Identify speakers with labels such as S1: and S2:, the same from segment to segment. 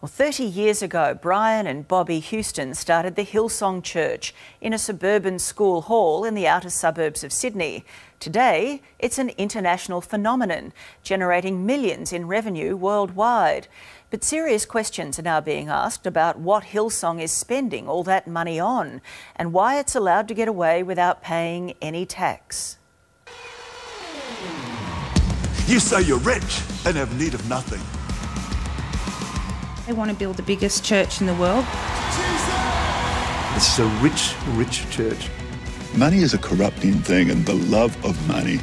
S1: Well, 30 years ago, Brian and Bobby Houston started the Hillsong Church in a suburban school hall in the outer suburbs of Sydney. Today, it's an international phenomenon, generating millions in revenue worldwide. But serious questions are now being asked about what Hillsong is spending all that money on and why it's allowed to get away without paying any tax.
S2: You say you're rich and have need of nothing.
S3: They want to build the biggest church in the world.
S4: This is a rich, rich church.
S5: Money is a corrupting thing, and the love of money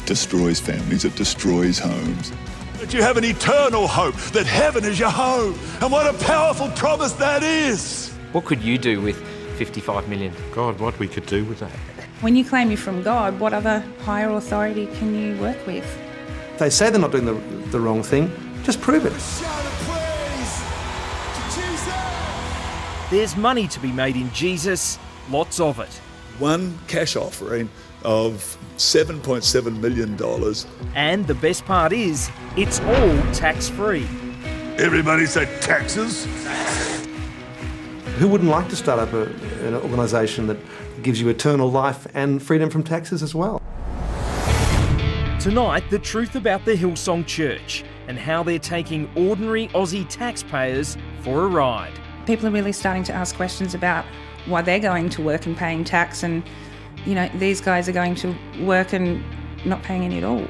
S5: destroys families, it destroys homes.
S2: But you have an eternal hope, that heaven is your home. And what a powerful promise that is.
S6: What could you do with 55 million?
S4: God, what we could do with that.
S3: When you claim you're from God, what other higher authority can you work with?
S4: If they say they're not doing the wrong thing, just prove it.
S7: There's money to be made in Jesus, lots of it.
S5: One cash offering of $7.7 million.
S7: And the best part is, it's all tax-free.
S2: Everybody say taxes.
S4: Who wouldn't like to start up an organisation that gives you eternal life and freedom from taxes as well?
S7: Tonight, the truth about the Hillsong Church and how they're taking ordinary Aussie taxpayers for a ride.
S3: People are really starting to ask questions about why they're going to work and paying tax, and, you know, these guys are going to work and not paying any at all.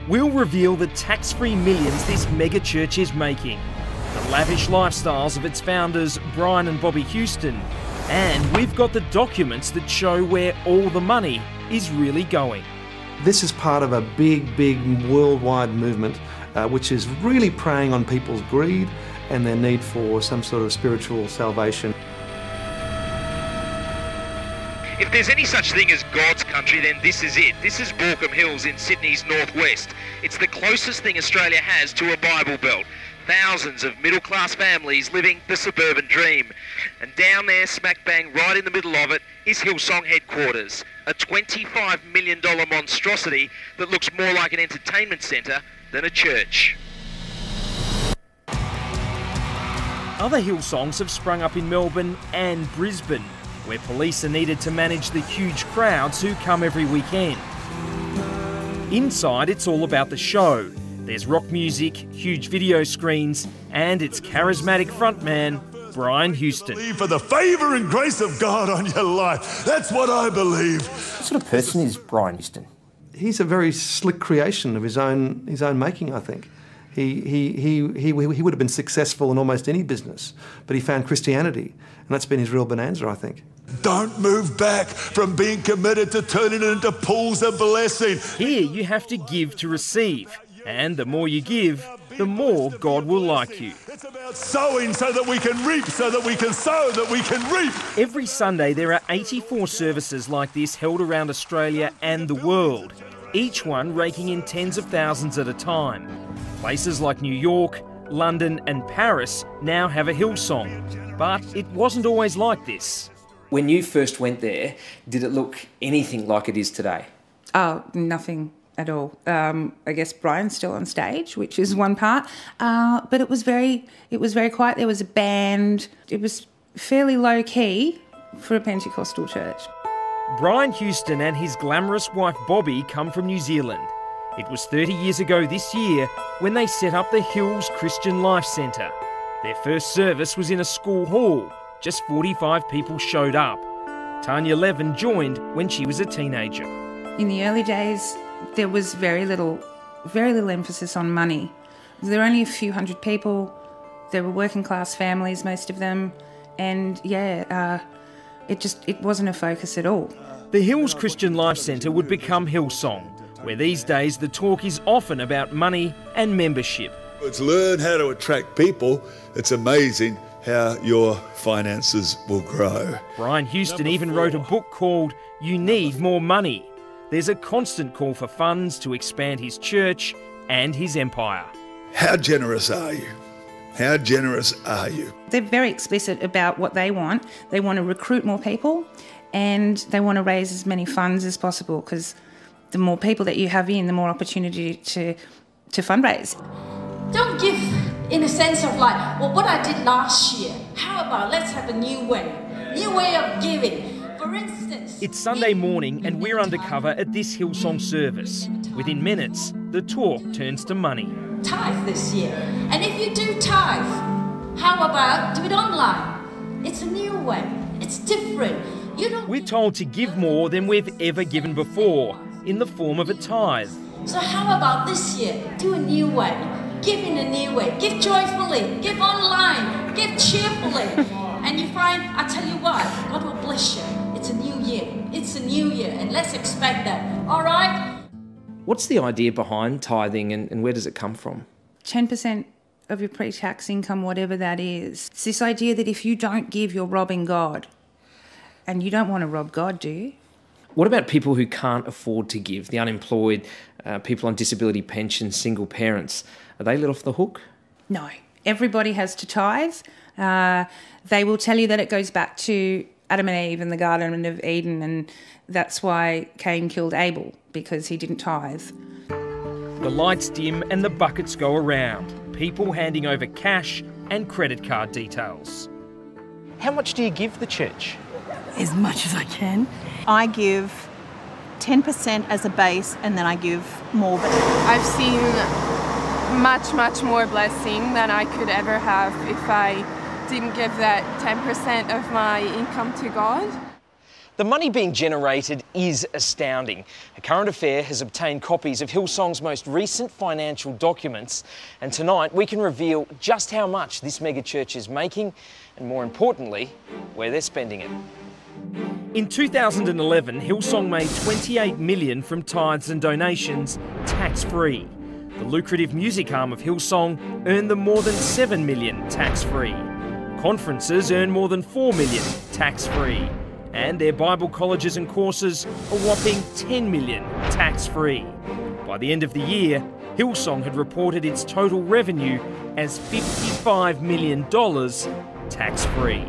S7: We'll reveal the tax-free millions this mega church is making, the lavish lifestyles of its founders, Brian and Bobby Houston, and we've got the documents that show where all the money is really going.
S4: This is part of a big, big worldwide movement which is really preying on people's greed and their need for some sort of spiritual salvation.
S8: If there's any such thing as God's country, then this is it. This is Baulkham Hills in Sydney's northwest. It's the closest thing Australia has to a Bible Belt. Thousands of middle-class families living the suburban dream. And down there, smack bang right in the middle of it, is Hillsong headquarters, a $25 million monstrosity that looks more like an entertainment centre than a church.
S7: Other Hillsongs have sprung up in Melbourne and Brisbane, where police are needed to manage the huge crowds who come every weekend. Inside, it's all about the show. There's rock music, huge video screens, and its charismatic frontman, Brian Houston.
S2: Believe for the favour and grace of God on your life. That's what I believe.
S6: What sort of person is Brian Houston?
S4: He's a very slick creation of his own making, I think. He would have been successful in almost any business, but he found Christianity, and that's been his real bonanza, I think.
S2: Don't move back from being committed to turning it into pools of blessing.
S7: Here you have to give to receive, and the more you give, the more God will like you.
S2: It's about sowing so that we can reap, so that we can sow, that we can reap.
S7: Every Sunday there are 84 services like this held around Australia and the world, each one raking in tens of thousands at a time. Places like New York, London and Paris now have a Hillsong, but it wasn't always like this.
S6: When you first went there, did it look anything like it is today?
S3: Oh, nothing at all. I guess Brian's still on stage, which is one part, but it was very quiet. There was a band. It was fairly low key for a Pentecostal church.
S7: Brian Houston and his glamorous wife Bobby come from New Zealand. It was 30 years ago this year when they set up the Hills Christian Life Centre. Their first service was in a school hall. Just 45 people showed up. Tanya Levin joined when she was a teenager.
S3: In the early days, there was very little emphasis on money. There were only a few hundred people. There were working class families, most of them, and it wasn't a focus at all.
S7: The Hills Christian Life Centre would become Hillsong, where these days the talk is often about money and membership.
S5: It's learn how to attract people. It's amazing how your finances will grow.
S7: Brian Houston even wrote a book called You Need More Money. There's a constant call for funds to expand his church and his empire.
S5: How generous are you? How generous are you?
S3: They're very explicit about what they want. They want to recruit more people and they want to raise as many funds as possible, because the more people that you have in, the more opportunity to fundraise.
S9: Don't give in a sense of like, well, what I did last year, how about let's have a new way of giving. For instance,
S7: it's Sunday morning and we're undercover at this Hillsong service. Within minutes, the talk turns to money.
S9: Tithe this year. And if you do tithe, how about do it online? It's a new way. It's different.
S7: We're told to give more than we've ever given before, in the form of a tithe.
S9: So how about this year? Do a new way. Give in a new way. Give joyfully. Give online. Give cheerfully. And you find, I tell you what, God will bless you. It's a new year. It's a new year. And let's expect that. All right?
S6: What's the idea behind tithing and where does it come from?
S3: 10% of your pre-tax income, whatever that is. It's this idea that if you don't give, you're robbing God. And you don't want to rob God, do you?
S6: What about people who can't afford to give? The unemployed, people on disability pensions, single parents. Are they let off the hook?
S3: No. Everybody has to tithe. They will tell you that it goes back to Adam and Eve in the Garden of Eden, and that's why Cain killed Abel, because he didn't tithe.
S7: The lights dim and the buckets go around. People handing over cash and credit card details. How much do you give the church?
S10: As much as I can.
S11: I give 10% as a base and then I give more.
S12: I've seen much more blessing than I could ever have if I didn't give that 10% of my income to God.
S7: The money being generated is astounding. A Current Affair has obtained copies of Hillsong's most recent financial documents, and tonight we can reveal just how much this megachurch is making and, more importantly, where they're spending it. In 2011, Hillsong made $28 million from tithes and donations, tax-free. The lucrative music arm of Hillsong earned them more than $7 million tax-free. Conferences earn more than $4 million tax-free. And their Bible colleges and courses a whopping $10 million tax-free. By the end of the year, Hillsong had reported its total revenue as $55 million tax-free.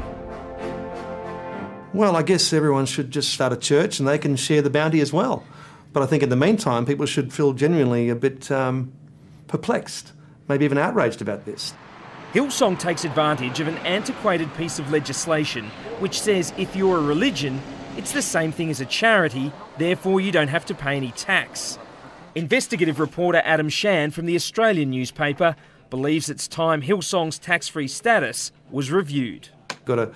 S4: Well, I guess everyone should just start a church and they can share the bounty as well. But I think in the meantime, people should feel genuinely a bit perplexed, maybe even outraged about this.
S7: Hillsong takes advantage of an antiquated piece of legislation which says if you're a religion, it's the same thing as a charity, therefore you don't have to pay any tax. Investigative reporter Adam Shan from the Australian newspaper believes it's time Hillsong's tax-free status was reviewed.
S4: Got an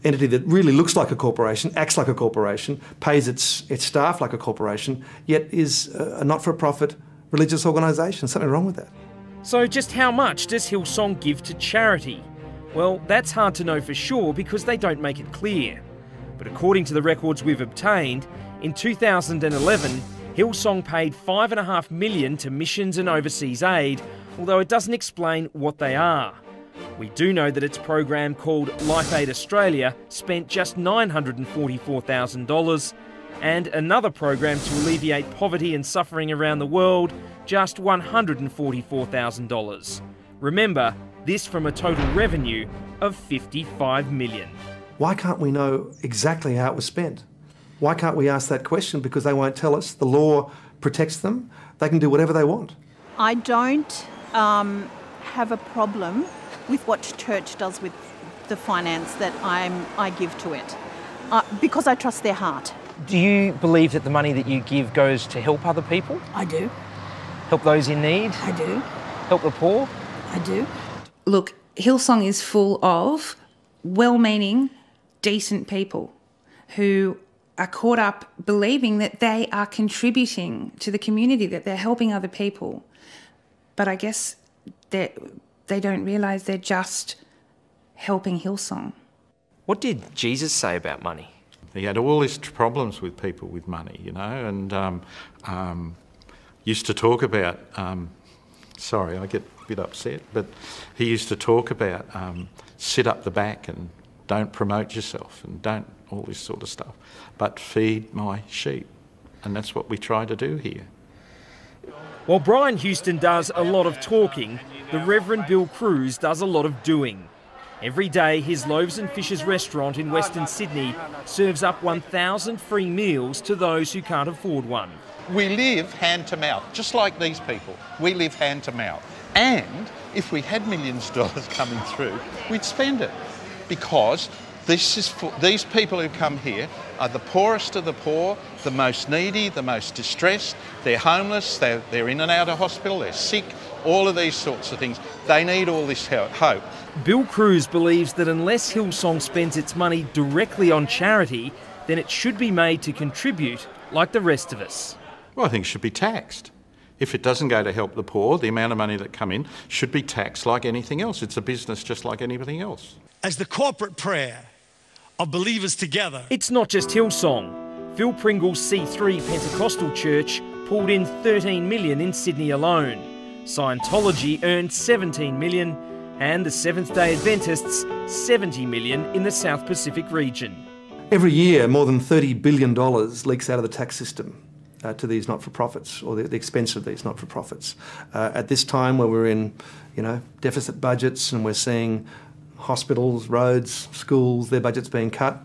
S4: entity that really looks like a corporation, acts like a corporation, pays its staff like a corporation, yet is a not-for-profit religious organisation. Something wrong with that.
S7: So just how much does Hillsong give to charity? Well, that's hard to know for sure because they don't make it clear. But according to the records we've obtained, in 2011, Hillsong paid $5.5 million to missions and overseas aid, although it doesn't explain what they are. We do know that its program called Life Aid Australia spent just $944,000, and another program to alleviate poverty and suffering around the world, just $144,000. Remember, this from a total revenue of $55 million.
S4: Why can't we know exactly how it was spent? Why can't we ask that question? Because they won't tell us. The law protects them. They can do whatever they want.
S11: I don't have a problem with what church does with the finance that I give to it, because I trust their heart.
S7: Do you believe that the money that you give goes to help other people?
S10: I do.
S7: Help those in need?
S10: I do.
S7: Help the poor?
S10: I do.
S3: Look, Hillsong is full of well-meaning, decent people who are caught up believing that they are contributing to the community, that they're helping other people. But I guess they don't realise they're just helping Hillsong.
S7: What did Jesus say about money?
S13: He had all his problems with people with money, you know, and used to talk about, sorry, I get a bit upset, but he used to talk about sit up the back and don't promote yourself and don't all this sort of stuff, but feed my sheep. And that's what we try to do here.
S7: While Brian Houston does a lot of talking, the Reverend Bill Cruz does a lot of doing. Every day, his Loaves and Fishes restaurant in Western Sydney serves up 1,000 free meals to those who can't afford one.
S14: We live hand to mouth, just like these people. We live hand to mouth. And
S13: if we had millions of dollars coming through, we'd spend it, because this is for, these people who come here are the poorest of the poor, the most needy, the most distressed. They're homeless, they're in and out of hospital, they're sick, all of these sorts of things. They need all this hope.
S7: Bill Cruz believes that unless Hillsong spends its money directly on charity, then it should be made to contribute like the rest of us.
S13: Well, I think it should be taxed. If it doesn't go to help the poor, the amount of money that come in should be taxed like anything else. It's a business just like anything else.
S14: As the corporate prayer of believers together.
S7: It's not just Hillsong. Phil Pringle's C3 Pentecostal Church pulled in $13 million in Sydney alone. Scientology earned $17 million, and the Seventh-day Adventists $70 million in the South Pacific region.
S4: Every year, more than $30 billion leaks out of the tax system to these not-for-profits, or the expense of these not-for-profits. At this time, where we're in, deficit budgets, and we're seeing hospitals, roads, schools, their budgets being cut,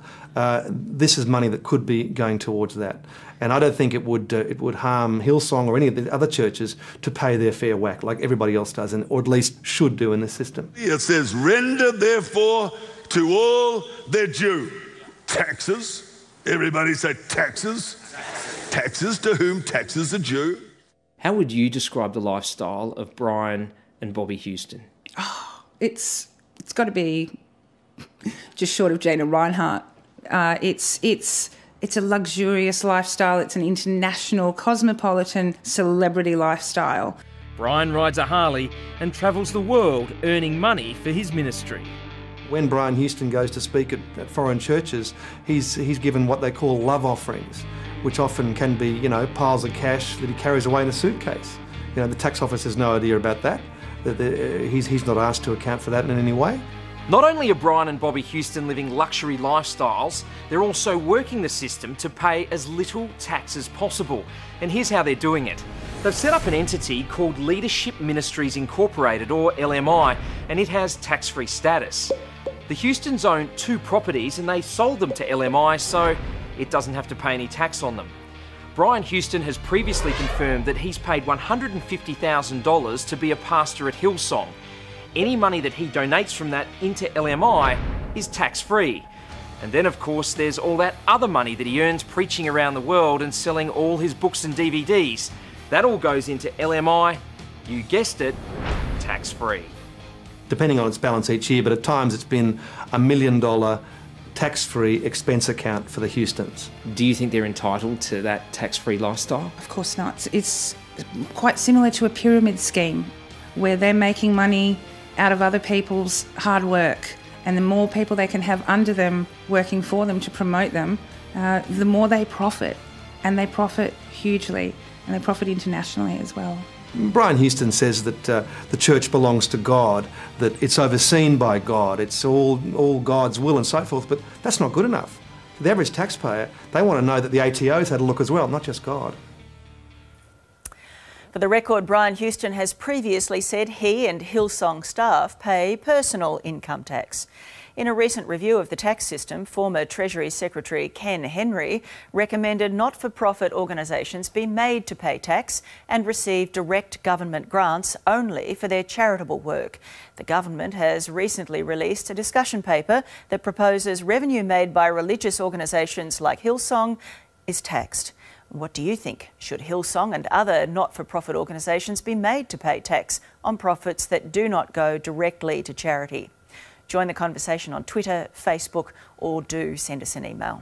S4: this is money that could be going towards that. And I don't think it would harm Hillsong or any of the other churches to pay their fair whack like everybody else does, or at least should do in this system.
S2: It says, render therefore to all their due. Taxes. Everybody say taxes. Taxes, to whom taxes are due.
S6: How would you describe the lifestyle of Brian and Bobby Houston?
S3: Oh, it's got to be just short of Jana Reinhardt. It's a luxurious lifestyle. It's an international, cosmopolitan, celebrity lifestyle.
S7: Brian rides a Harley and travels the world earning money for his ministry.
S4: When Brian Houston goes to speak at foreign churches, he's given what they call love offerings, which often can be, piles of cash that he carries away in a suitcase. The tax office has no idea about that. He's not asked to account for that in any way.
S7: Not only are Brian and Bobby Houston living luxury lifestyles, they're also working the system to pay as little tax as possible. And here's how they're doing it. They've set up an entity called Leadership Ministries Incorporated, or LMI, and it has tax-free status. The Houstons own 2 properties and they sold them to LMI, so it doesn't have to pay any tax on them. Brian Houston has previously confirmed that he's paid $150,000 to be a pastor at Hillsong. Any money that he donates from that into LMI is tax-free. And then, of course, there's all that other money that he earns preaching around the world and selling all his books and DVDs. That all goes into LMI, you guessed it, tax-free.
S4: Depending on its balance each year, but at times it's been $1 million tax-free expense account for the Houstons.
S6: Do you think they're entitled to that tax-free lifestyle?
S3: Of course not. It's quite similar to a pyramid scheme where they're making money out of other people's hard work, and the more people they can have under them working for them to promote them, the more they profit, and they profit hugely, and they profit internationally as well.
S4: Brian Houston says that the church belongs to God, that it's overseen by God, it's all God's will and so forth, but that's not good enough. For the average taxpayer, they want to know that the ATO's had a look as well, not just God.
S1: For the record, Brian Houston has previously said he and Hillsong staff pay personal income tax. In a recent review of the tax system, former Treasury Secretary Ken Henry recommended not-for-profit organisations be made to pay tax and receive direct government grants only for their charitable work. The government has recently released a discussion paper that proposes revenue made by religious organisations like Hillsong is taxed. What do you think? Should Hillsong and other not-for-profit organisations be made to pay tax on profits that do not go directly to charity? Join the conversation on Twitter, Facebook, or do send us an email.